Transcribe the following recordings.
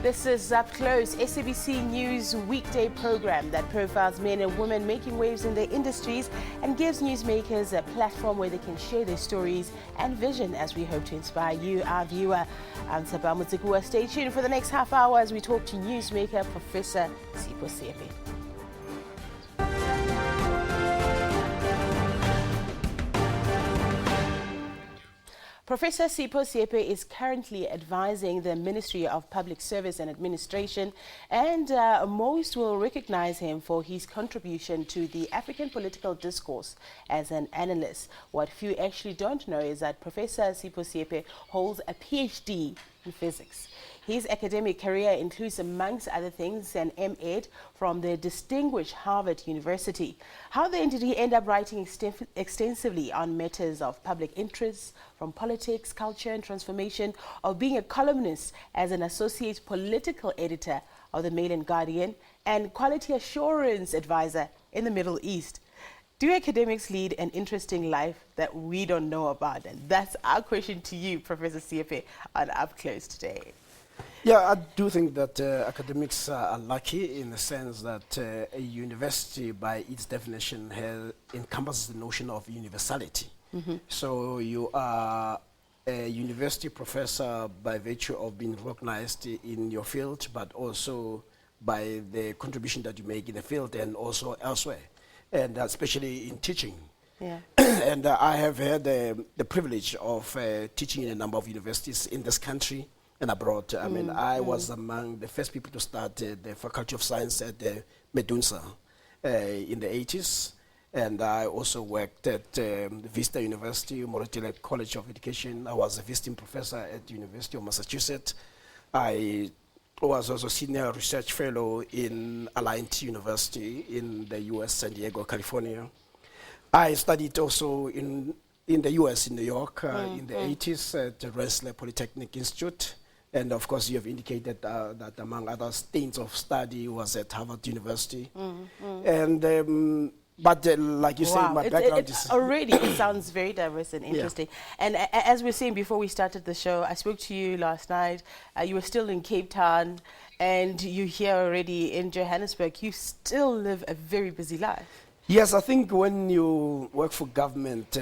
This is Up Close, SABC News weekday program that profiles men and women making waves in their industries and gives newsmakers a platform where they can share their stories and vision as we hope to inspire you, our viewer. I'm Tshepang Motsekuoa. Stay tuned for the next half hour as we talk to newsmaker Professor Sipho Seepe. Professor Sipho Seepe is currently advising the Ministry of Public Service and Administration, and most will recognize him for his contribution to the African political discourse as an analyst. What few actually don't know is that Professor Sipho Seepe holds a PhD in physics. His academic career includes, amongst other things, an M.Ed from the distinguished Harvard University. How then did he end up writing extensively on matters of public interest, from politics, culture and transformation, or being a columnist as an associate political editor of the Mail and Guardian and quality assurance advisor in the Middle East? Do academics lead an interesting life that we don't know about? And that's our question to you, Professor Seepe, on Up Close today. Yeah, I do think that academics are lucky in the sense that a university, by its definition, encompasses the notion of universality. So you are a university professor by virtue of being recognized in your field, but also by the contribution that you make in the field and also elsewhere, and especially in teaching. Yeah. And I have had the privilege of teaching in a number of universities in this country and abroad. I mean, I was among the first people to start the Faculty of Science at Medunsa in the 80s. And I also worked at Vista University, Moratimer College of Education. I was a visiting professor at the University of Massachusetts. I was also senior research fellow in Alliant University in the US, San Diego, California. I studied also in the US, in New York, in the 80s at the Rensselaer Polytechnic Institute. And of course, you have indicated that among other stints of study was at Harvard University. And but like you say, my background is already it sounds very diverse and interesting. Yeah. And as we were saying before we started the show, I spoke to you last night. You were still in Cape Town, and you're here already in Johannesburg. You still live a very busy life. Yes, I think when you work for government,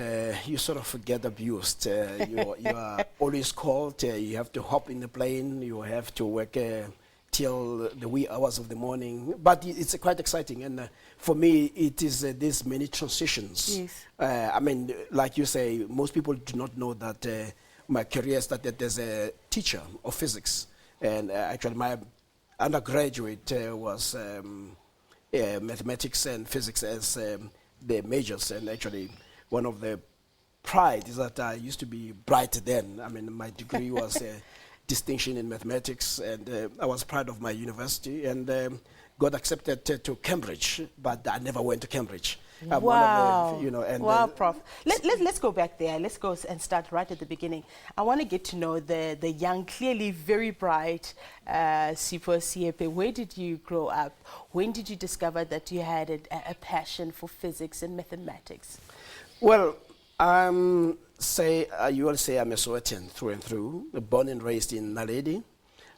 you sort of get abused. You are always called. You have to hop in the plane. You have to work till the wee hours of the morning. But it's quite exciting. And for me, it is these many transitions. Yes. I mean, like you say, most people do not know that my career started as a teacher of physics. And actually, my undergraduate was mathematics and physics as the majors, and actually one of the pride is that I used to be bright then. I mean, my degree was a distinction in mathematics, and I was proud of my university, and got accepted to Cambridge, but I never went to Cambridge. Wow. And wow, Prof. Let's go back there. Let's go and start right at the beginning. I want to get to know the young, clearly very bright Sipho Seepe. Where did you grow up? When did you discover that you had a passion for physics and mathematics? Well, you will say I'm a Sowetan through and through. Born and raised in Naledi.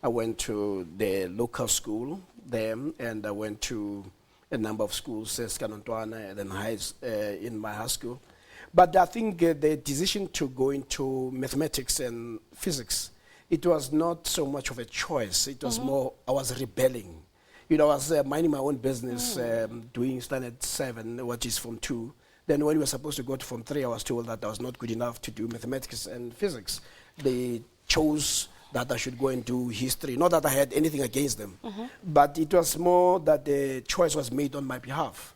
I went to the local school there, and I went to a number of schools, Skanantwana, and then in my high school. But I think the decision to go into mathematics and physics, it was not so much of a choice. It was more, I was rebelling. I was minding my own business, doing standard 7, which is Form 2. Then when we were supposed to go to Form 3, I was told that I was not good enough to do mathematics and physics. They chose that I should go and do history. Not that I had anything against them, but it was more that the choice was made on my behalf.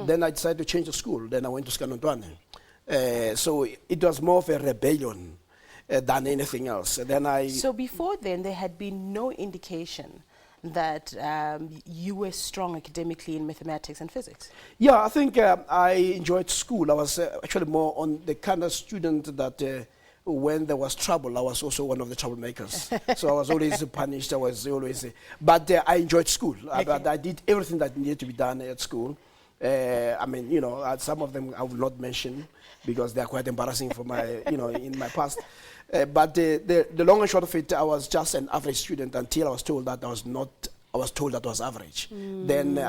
Then I decided to change the school. Then I went to Skanantwana. So it was more of a rebellion than anything else. So before then, there had been no indication that you were strong academically in mathematics and physics? Yeah, I think I enjoyed school. I was actually more on the kind of student that when there was trouble, I was also one of the troublemakers. So I was always punished. I was always, but I enjoyed school. Okay. I did everything that needed to be done at school. I mean, some of them I will not mention because they are quite embarrassing for my, in my past. But the long and short of it, I was just an average student until I was told that I was not. I was told that I was average. Then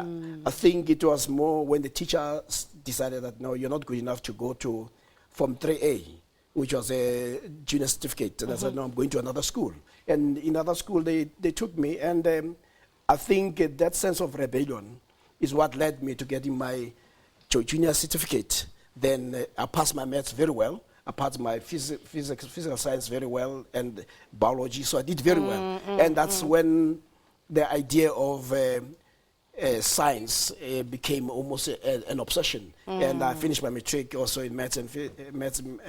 I think it was more when the teacher decided that no, you're not good enough to go to Form 3A, which was a junior certificate. And I said, no, I'm going to another school. And in another school, they took me. And I think that sense of rebellion is what led me to getting my junior certificate. Then I passed my maths very well. I passed my physical science very well and biology. So I did very well. And that's when the idea of science became almost an obsession. And I finished my matric also in maths and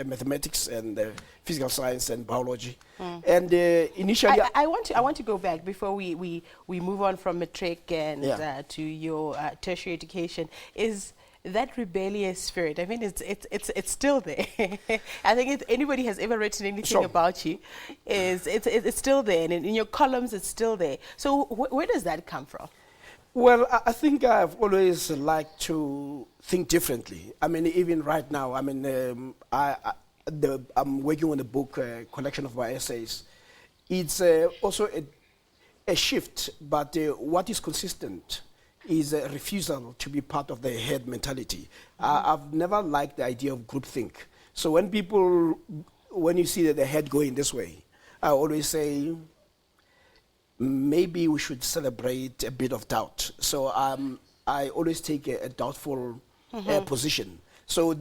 mathematics and physical science and biology. And initially, I want to go back before we move on from matric and to your tertiary education. Is that rebellious spirit, I mean, it's still there. I think if anybody has ever written anything about you, it's still there, and in your columns it's still there. So where does that come from? Well, I think I've always liked to think differently. I mean, even right now, I mean, I'm working on a book, collection of my essays. It's also a shift, but what is consistent is a refusal to be part of the herd mentality. I've never liked the idea of groupthink. So when you see the herd going this way, I always say, maybe we should celebrate a bit of doubt. So I always take a doubtful position. So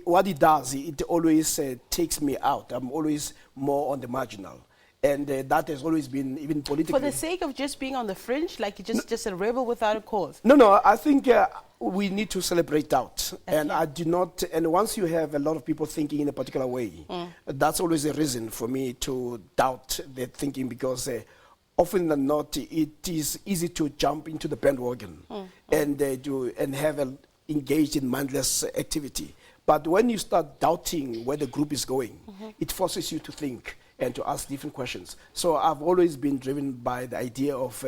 what it does, it always takes me out. I'm always more on the marginal. And that has always been, even politically. For the sake of just being on the fringe, like you're just a rebel without a cause? No, I think we need to celebrate doubt. Okay. And I do not, and once you have a lot of people thinking in a particular way, that's always a reason for me to doubt their thinking, because often than not, it is easy to jump into the bandwagon and have engaged in mindless activity. But when you start doubting where the group is going, it forces you to think and to ask different questions. So I've always been driven by the idea of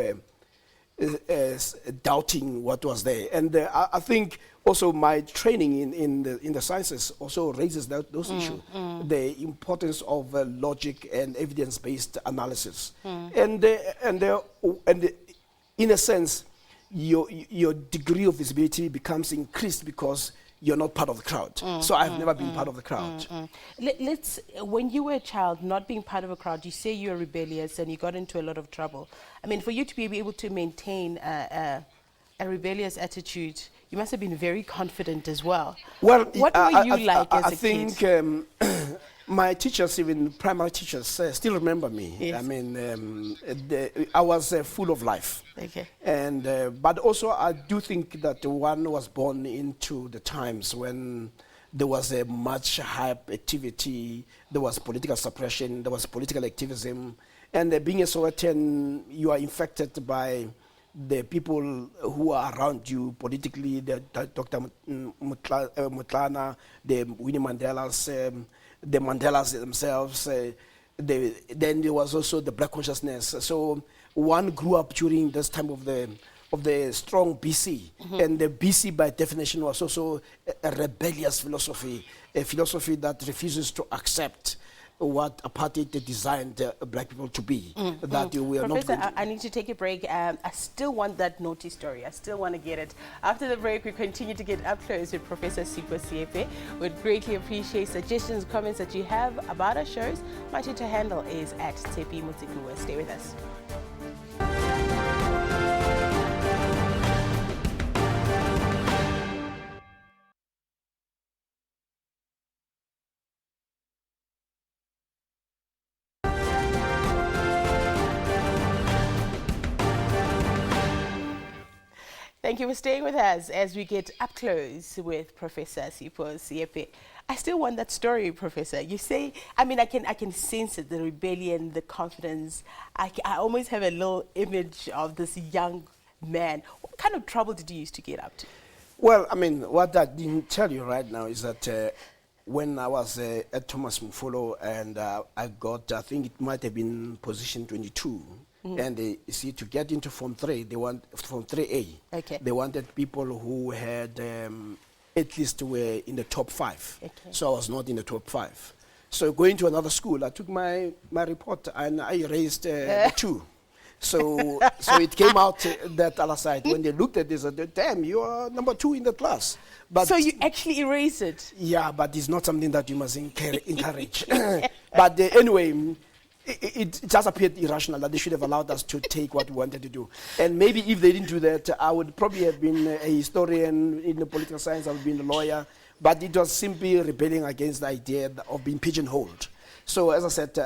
doubting what was there. And I think also my training in the sciences also raises those issues, the importance of logic and evidence-based analysis. And in a sense, your degree of visibility becomes increased because you're not part of the crowd. So I've never been part of the crowd. When you were a child, not being part of a crowd, you say you were rebellious and you got into a lot of trouble. I mean, for you to be able to maintain a rebellious attitude, you must have been very confident as well. Well, what were you like as a kid? I think my teachers, even primary teachers, still remember me. Yes. I mean, I was full of life. Okay. And but also, I do think that one was born into the times when there was a much hype activity, there was political suppression, there was political activism, and being a Sowetan, you are infected by the people who are around you politically, the Dr. Mutlana, the Winnie Mandelas, the Mandelas themselves. Then there was also the black consciousness. So one grew up during this time of the strong BC, and the BC by definition was also a rebellious philosophy, a philosophy that refuses to accept what apartheid designed black people to be. That we are Professor, not. I need to take a break. I still want that naughty story. I still want to get it. After the break, we continue to get up close with Professor Sipho Seepe. We'd greatly appreciate suggestions, comments that you have about our shows. My Twitter handle is @Tshepang Motsekuoa. Stay with us. Thank you for staying with us as we get up close with Professor Sipho Seepe. I still want that story, Professor. You say, I mean, I can sense it, the rebellion, the confidence. I almost have a little image of this young man. What kind of trouble did you used to get up to? Well, I mean, what I didn't tell you right now is that when I was at Thomas Mfolo and I think it might have been position 22, and you see, to get into Form 3, they want Form 3A. Okay. They wanted people who had at least were in the top 5. Okay. So I was not in the top 5. So going to another school, I took my report and I erased the 2. So it came out that other side. When they looked at this, they said, damn, you are number 2 in the class. But so you actually erased it? Yeah, but it's not something that you must encourage. But anyway, it just appeared irrational that they should have allowed us to take what we wanted to do. And maybe if they didn't do that, I would probably have been a historian in the political science, I would have been a lawyer. But it was simply rebelling against the idea of being pigeonholed. So as I said,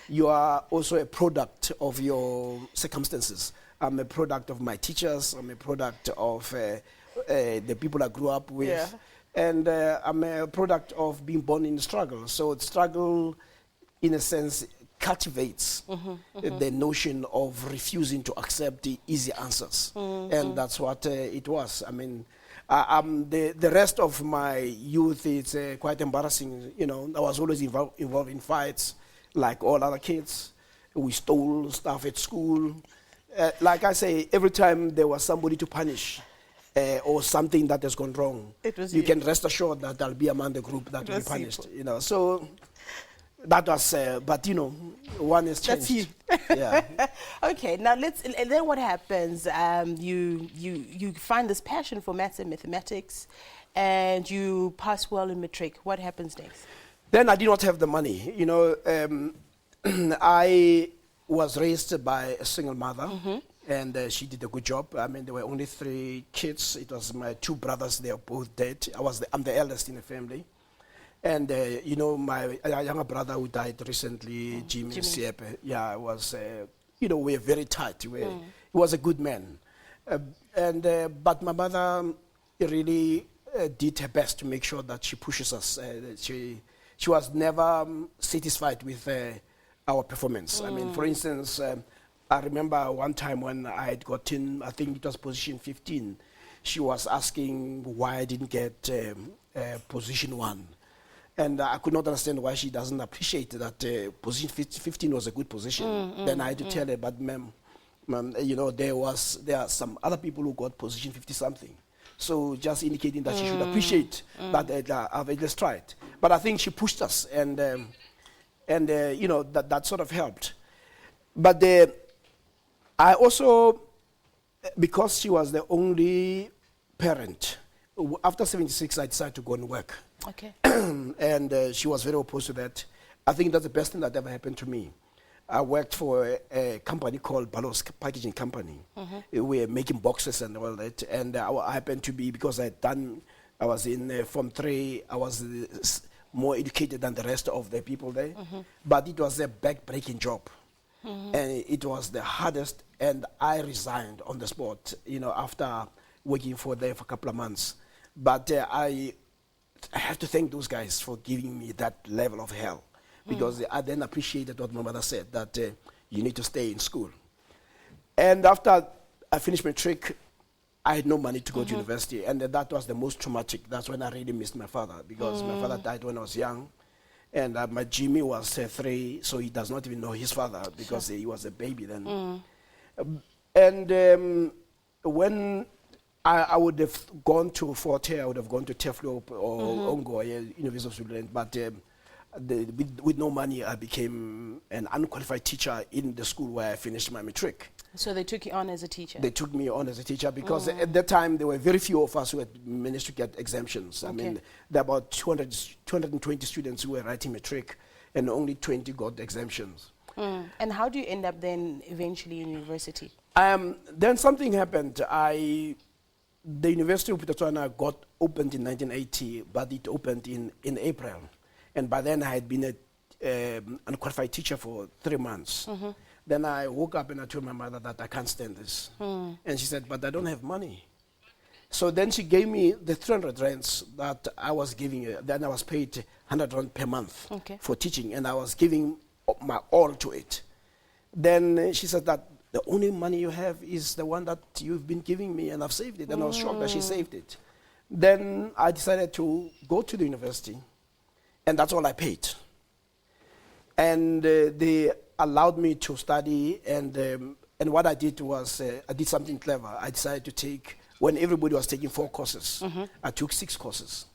you are also a product of your circumstances. I'm a product of my teachers. I'm a product of the people I grew up with. Yeah. And I'm a product of being born in struggle. So struggle, in a sense, cultivates the notion of refusing to accept the easy answers. And that's what it was. I mean, the rest of my youth is quite embarrassing. You know, I was always involved in fights, like all other kids. We stole stuff at school. Like I say, every time there was somebody to punish or something that has gone wrong, you can rest assured that I'll be among the group that will be punished. You know, so that was, but you know, one has changed. That's you. Yeah. Okay, now and then what happens? You find this passion for maths and mathematics, and you pass well in matric. What happens next? Then I did not have the money. You know, I was raised by a single mother, and she did a good job. I mean, there were only 3 kids. It was my 2 brothers. They are both dead. I'm the eldest in the family. And, you know, my younger brother who died recently, Jimmy Seepe, yeah, was, you know, we were very tight. He was a good man. But my mother really did her best to make sure that she pushes us. She was never satisfied with our performance. I mean, for instance, I remember one time when I had gotten, I think it was position 15, she was asking why I didn't get position 1. And I could not understand why she doesn't appreciate that position 15 was a good position. Then I had to tell her, but ma'am, you know, there are some other people who got position 50-something. So just indicating that she should appreciate that I've at least tried. But I think she pushed us, and you know, that sort of helped. But I also, because she was the only parent, after 76, I decided to go and work. Okay. And she was very opposed to that. I think that's the best thing that ever happened to me. I worked for a company called Balos Packaging Company. We were making boxes and all that. And I happened to be, because I was in Form 3, I was more educated than the rest of the people there. But it was a back-breaking job. And it was the hardest, and I resigned on the spot, you know, after working for there for a couple of months. But I have to thank those guys for giving me that level of hell, because I then appreciated what my mother said, that you need to stay in school. And after I finished matric, I had no money to go to university, and that was the most traumatic. That's when I really missed my father, because my father died when I was young, and my Jimmy was 3, so he does not even know his father, because he was a baby then. And when I would have gone to Fort Hare, I would have gone to Teflo or Ongo, University of Switzerland, but with no money, I became an unqualified teacher in the school where I finished my matric. So they took you on as a teacher? They took me on as a teacher, because at that time, there were very few of us who had managed to get exemptions. I mean, there were about 220 students who were writing matric, and only 20 got exemptions. And how do you end up then eventually in university? Then something happened. The University of Botswana got opened in 1980, but it opened in April. And by then I had been an unqualified teacher for 3 months. Then I woke up and I told my mother that I can't stand this. And she said, but I don't have money. So then she gave me the 300 rands that I was giving her. Then I was paid 100 rand per month for teaching, and I was giving my all to it. Then she said that the only money you have is the one that you've been giving me, and I've saved it. And I was shocked that she saved it. Then I decided to go to the university, and that's all I paid. And they allowed me to study, and what I did was, I did something clever. I decided to take, when everybody was taking 4 courses, I took 6 courses.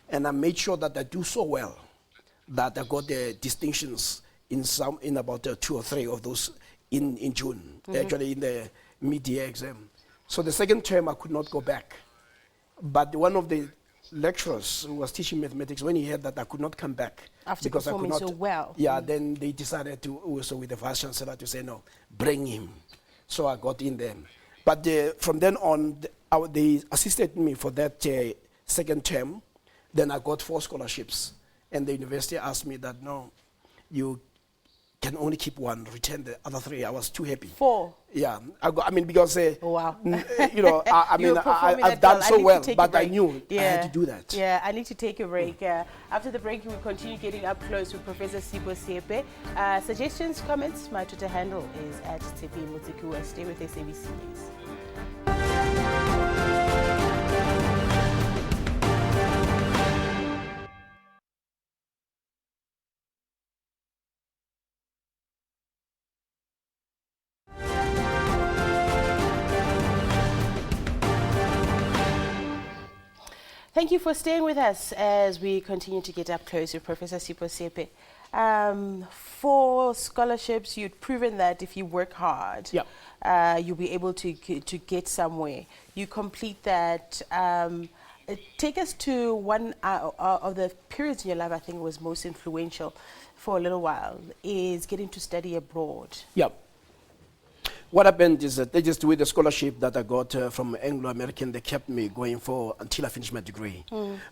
And I made sure that I do so well that I got the distinctions in about 2 or 3 of those in June, actually in the mid-year exam. So the second term I could not go back. But one of the lecturers who was teaching mathematics, when he heard that I could not come back after because performing I could not, so well. Yeah, then they decided to also with the vice chancellor to say no, bring him. So I got in there. But from then on, they assisted me for that second term. Then I got 4 scholarships, and the university asked me that no, you can only keep 1, return the other 3. I was too happy. 4? Yeah, because wow. I've done so well, but I knew I had to do that. Yeah, I need to take a break. After the break, we'll continue getting up close with Professor Sipho Seepe. Suggestions, comments, my Twitter handle is @Tshepang Motsekuoa. Stay with SABC News. Thank you for staying with us as we continue to get up close with Professor Sipho Seepe. 4 scholarships, you'd proven that if you work hard, you'll be able to get somewhere. You complete that. Take us to one of the periods in your life I think was most influential for a little while, is getting to study abroad. Yeah. What happened is that they just, with the scholarship that I got from Anglo-American, they kept me going for until I finished my degree.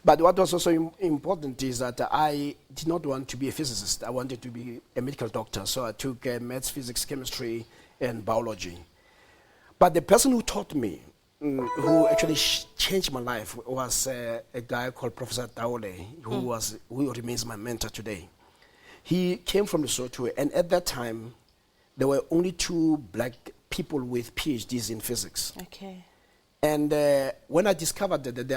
But what was also important is that I did not want to be a physicist. I wanted to be a medical doctor. So I took maths, physics, chemistry, and biology. But the person who taught me, who actually changed my life, was a guy called Professor Seepe, who remains my mentor today. He came from Lesotho, and at that time, there were only 2 black people with PhDs in physics. Okay. And when I discovered that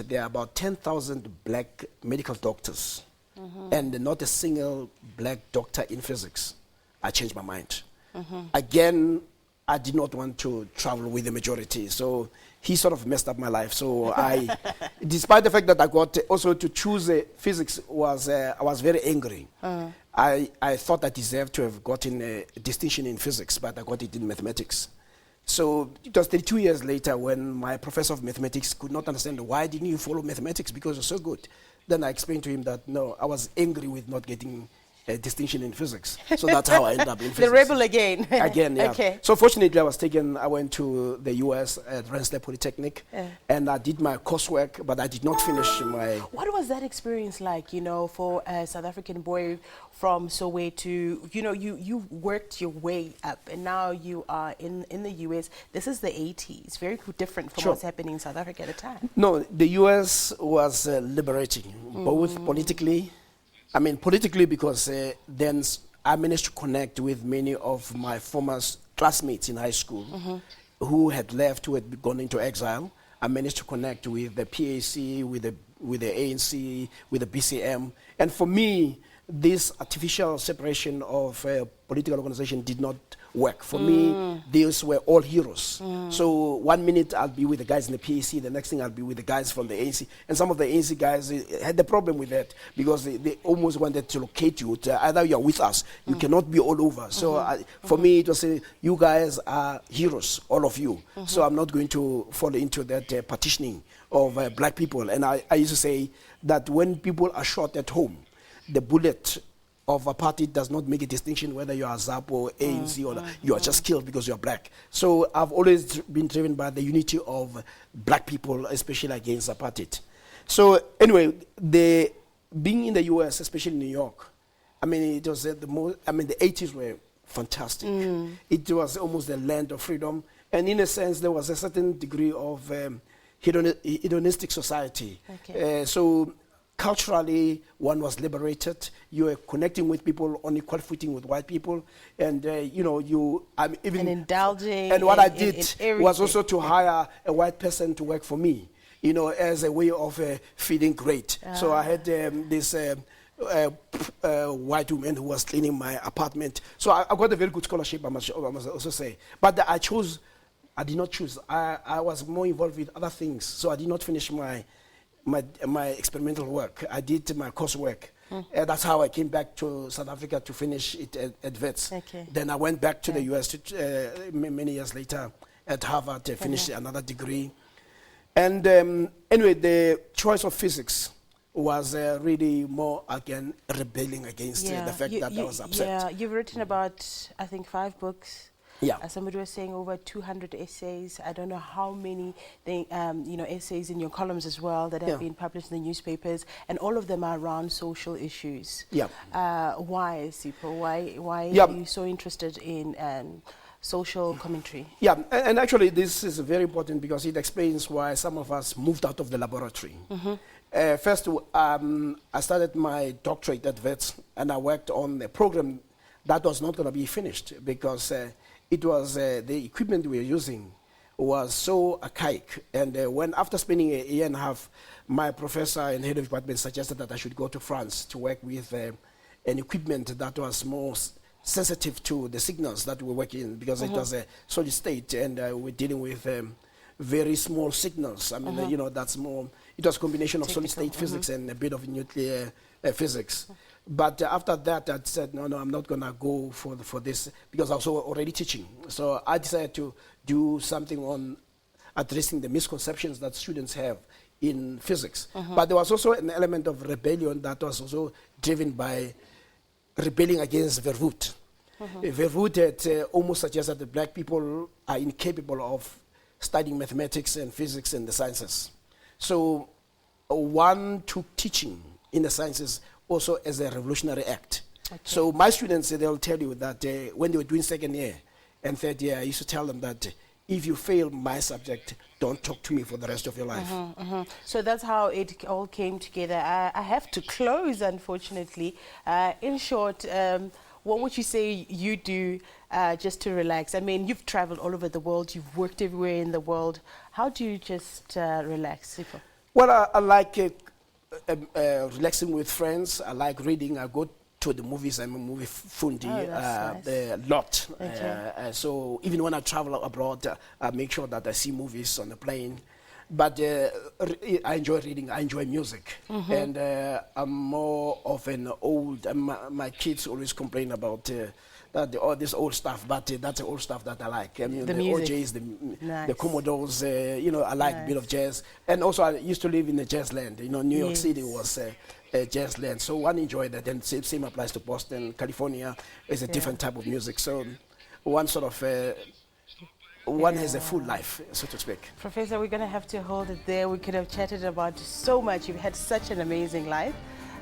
there are about 10,000 black medical doctors and not a single black doctor in physics, I changed my mind. Again, I did not want to travel with the majority, so he sort of messed up my life. So despite the fact that I got also to choose physics, I was very angry. I thought I deserved to have gotten a distinction in physics, but I got it in mathematics. So it was 32 years later when my professor of mathematics could not understand why didn't you follow mathematics because you're so good. Then I explained to him that no, I was angry with not getting a distinction in physics. So that's how I ended up in physics. The rebel again. Again, yeah. Okay. So fortunately, I went to the US at Rensselaer Polytechnic, and I did my coursework, but I did not finish my... What was that experience like, for a South African boy from Soweto? You worked your way up, and now you are in the US. This is the 80s, very different from what's happening in South Africa at the time. No, the US was liberating, both politically. Politically because then I managed to connect with many of my former classmates in high school who had left, who had gone into exile. I managed to connect with the PAC, with the ANC, with the BCM. And for me, this artificial separation of political organization did not work. For me, these were all heroes. So 1 minute I'll be with the guys in the PAC, the next thing I'll be with the guys from the ANC. And some of the ANC guys had the problem with that because they almost wanted to locate you. Either you're with us, you cannot be all over. So for me, it was you guys are heroes, all of you. So I'm not going to fall into that partitioning of black people. And I used to say that when people are shot at home, the bullet of a party does not make a distinction whether you are ZAP or ANC or you are just killed because you are black. So I've always been driven by the unity of black people, especially against apartheid. So anyway, being in the US, especially New York, it was the 80s were fantastic. It was almost the land of freedom. And in a sense, there was a certain degree of hedonistic society. Okay. So culturally, one was liberated. You were connecting with people on equal footing with white people, and even indulging. And what I did was also to hire a white person to work for me, as a way of feeling great. So I had this white woman who was cleaning my apartment. So I got a very good scholarship, I must also say. But I did not choose. I was more involved with other things, so I did not finish my experimental work. I did my coursework. That's how I came back to South Africa to finish it at Wits. Okay. Then I went back to the US many years later at Harvard to finish another degree. And anyway, the choice of physics was really more, again, rebelling against the fact that I was upset. Yeah, you've written about, I think, 5 books. Yeah. Somebody was saying over 200 essays. I don't know how many essays in your columns as well that have been published in the newspapers, and all of them are around social issues. Yeah. Why, Sipho? Why are you so interested in social commentary? Yeah, and actually this is very important because it explains why some of us moved out of the laboratory. First, I started my doctorate at Wits, and I worked on a program that was not going to be finished because it was the equipment we were using was so archaic. And when after spending a year and a half, my professor and head of department suggested that I should go to France to work with an equipment that was more sensitive to the signals that we work in, because it was a solid state and we're dealing with very small signals. I mean, that's more, it was a combination of solid state physics and a bit of nuclear physics. But after that, I said, no, I'm not going to go for this, because I was already teaching. So I decided to do something on addressing the misconceptions that students have in physics. But there was also an element of rebellion that was also driven by rebelling against Verwoerd. Verwoerd had almost suggested that black people are incapable of studying mathematics and physics and the sciences. So one took teaching in the sciences also as a revolutionary act. Okay. So my students, they'll tell you that when they were doing second year and third year, I used to tell them that if you fail my subject, don't talk to me for the rest of your life. So that's how it all came together. I have to close, unfortunately. In short, what would you say you do just to relax? I mean, you've traveled all over the world. You've worked everywhere in the world. How do you just relax, Sipho? Well, I like relaxing with friends. I like reading. I go to the movies. I'm a movie fundi a lot. Okay. So even when I travel abroad, I make sure that I see movies on the plane. But I enjoy reading. I enjoy music. And I'm more of an old, my kids always complain about all this old stuff, but that's the old stuff that I like. I mean, the OJs, the Commodores, I like a bit of jazz. And also I used to live in the jazz land. New York City was a jazz land. So one enjoyed that, and same applies to Boston. California is a different type of music. So one sort of, one has a full life, so to speak. Professor, we're going to have to hold it there. We could have chatted about so much. You've had such an amazing life.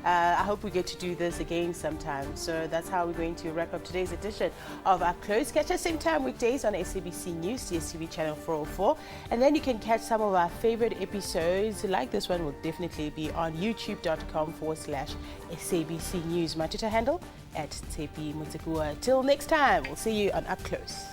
I hope we get to do this again sometime. So that's how we're going to wrap up today's edition of Up Close. Catch us same time weekdays on SABC News, DSTV channel 404. And then you can catch some of our favorite episodes, like this one, will definitely be on youtube.com/SABC News. My Twitter handle @Tshepang Motsekuoa. Till next time, we'll see you on Up Close.